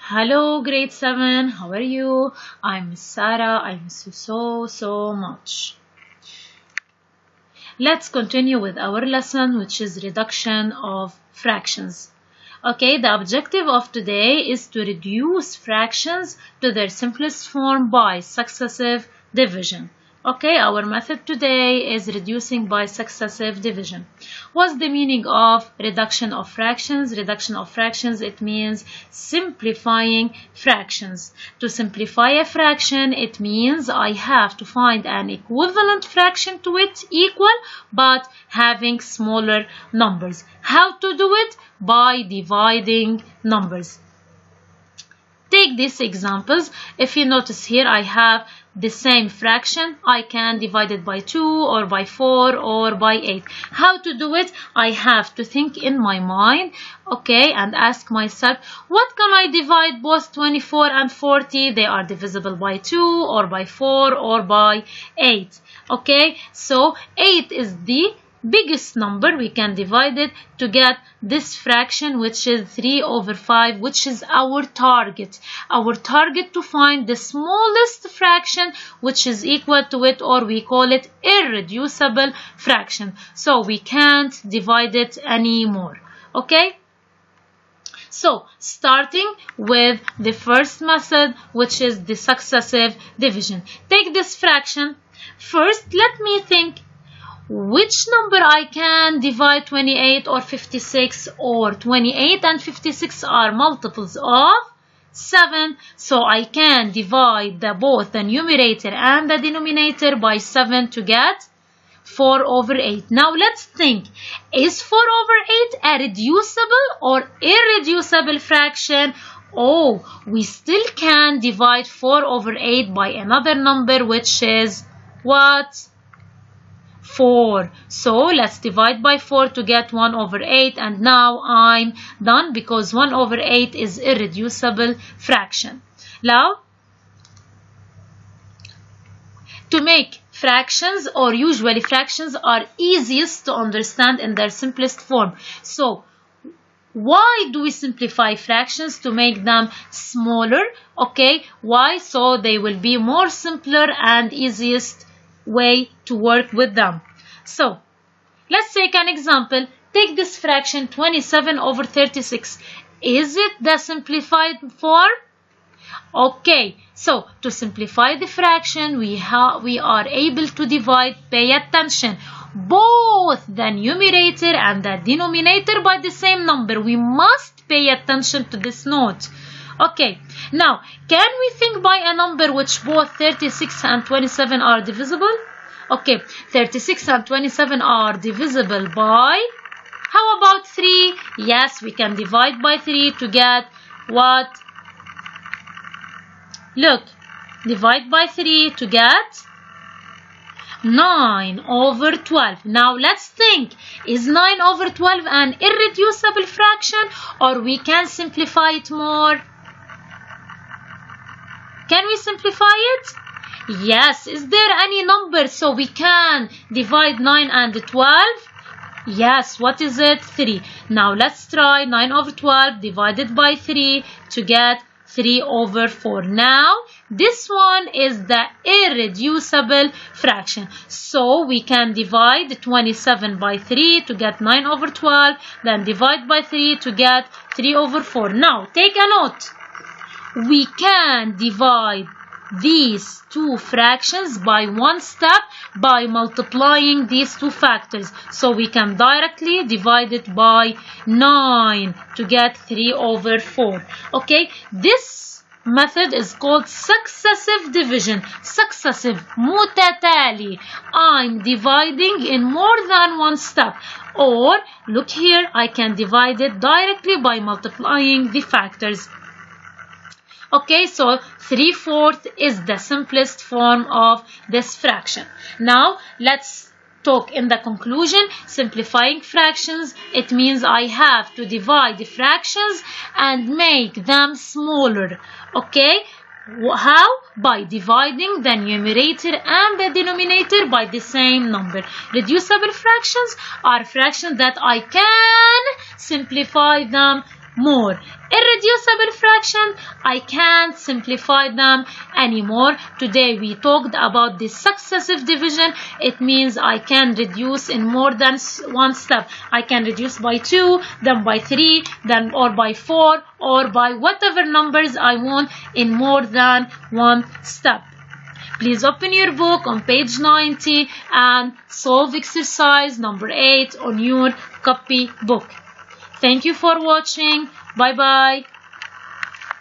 Hello, grade 7. How are you? I'm Miss Sarah. I miss you so much. Let's continue with our lesson, which is reduction of fractions. Okay, the objective of today is to reduce fractions to their simplest form by successive division. Okay, our method today is reducing by successive division. What's the meaning of reduction of fractions? Reduction of fractions, it means simplifying fractions. To simplify a fraction, it means I have to find an equivalent fraction to it equal but having smaller numbers. How to do it? By dividing numbers. Take these examples. If you notice here, I have the same fraction. I can divide it by 2 or by 4 or by 8. How to do it? I have to think in my mind, okay, and ask myself, what can I divide both 24 and 40? They are divisible by 2 or by 4 or by 8. Okay, so 8 is the biggest number. We can divide it to get this fraction, which is 3 over 5, which is our target. Our target to find the smallest fraction which is equal to it, or we call it irreducible fraction. So we can't divide it anymore. Okay? So, starting with the first method, which is the successive division. Take this fraction. First, let me think which number I can divide 28 or 56, or 28 and 56 are multiples of 7. So I can divide both the numerator and the denominator by 7 to get 4 over 8. Now let's think, is 4 over 8 a reducible or irreducible fraction? Oh, we still can divide 4 over 8 by another number, which is what? 4. So let's divide by 4 to get 1 over 8, and now I'm done because 1 over 8 is irreducible fraction. Now, to make fractions, or usually fractions are easiest to understand in their simplest form. So why do we simplify fractions? To make them smaller. Okay, why? So they will be more simpler and easiest way to work with them. So let's take an example. Take this fraction 27 over 36. Is it the simplified form? Okay, so to simplify the fraction, we are able to divide, pay attention, both the numerator and the denominator by the same number. We must pay attention to this note. Okay, now can we think by a number which both 36 and 27 are divisible? Okay, 36 and 27 are divisible by, how about 3? Yes, we can divide by 3 to get what? Look, divide by 3 to get 9 over 12. Now let's think, is 9 over 12 an irreducible fraction, or we can simplify it more? Can we simplify it? Yes. Is there any number so we can divide 9 and 12? Yes. What is it? 3. Now let's try 9 over 12 divided by 3 to get 3 over 4. Now this one is the irreducible fraction. So we can divide 27 by 3 to get 9 over 12. Then divide by 3 to get 3 over 4. Now take a note. We can divide these two fractions by one step by multiplying these two factors. So we can directly divide it by 9 to get 3 over 4. Okay, this method is called successive division. Successive, mutatali. I'm dividing in more than one step. Or, look here, I can divide it directly by multiplying the factors. Okay, so 3/4 is the simplest form of this fraction. Now, let's talk in the conclusion. Simplifying fractions, it means I have to divide the fractions and make them smaller. Okay, how? By dividing the numerator and the denominator by the same number. Reducible fractions are fractions that I can simplify them more. Irreducible fraction, I can't simplify them anymore. Today we talked about the successive division. It means I can reduce in more than one step. I can reduce by 2, then by 3, then or by 4, or by whatever numbers I want in more than one step. Please open your book on page 90 and solve exercise number 8 on your copy book. Thank you for watching. Bye bye.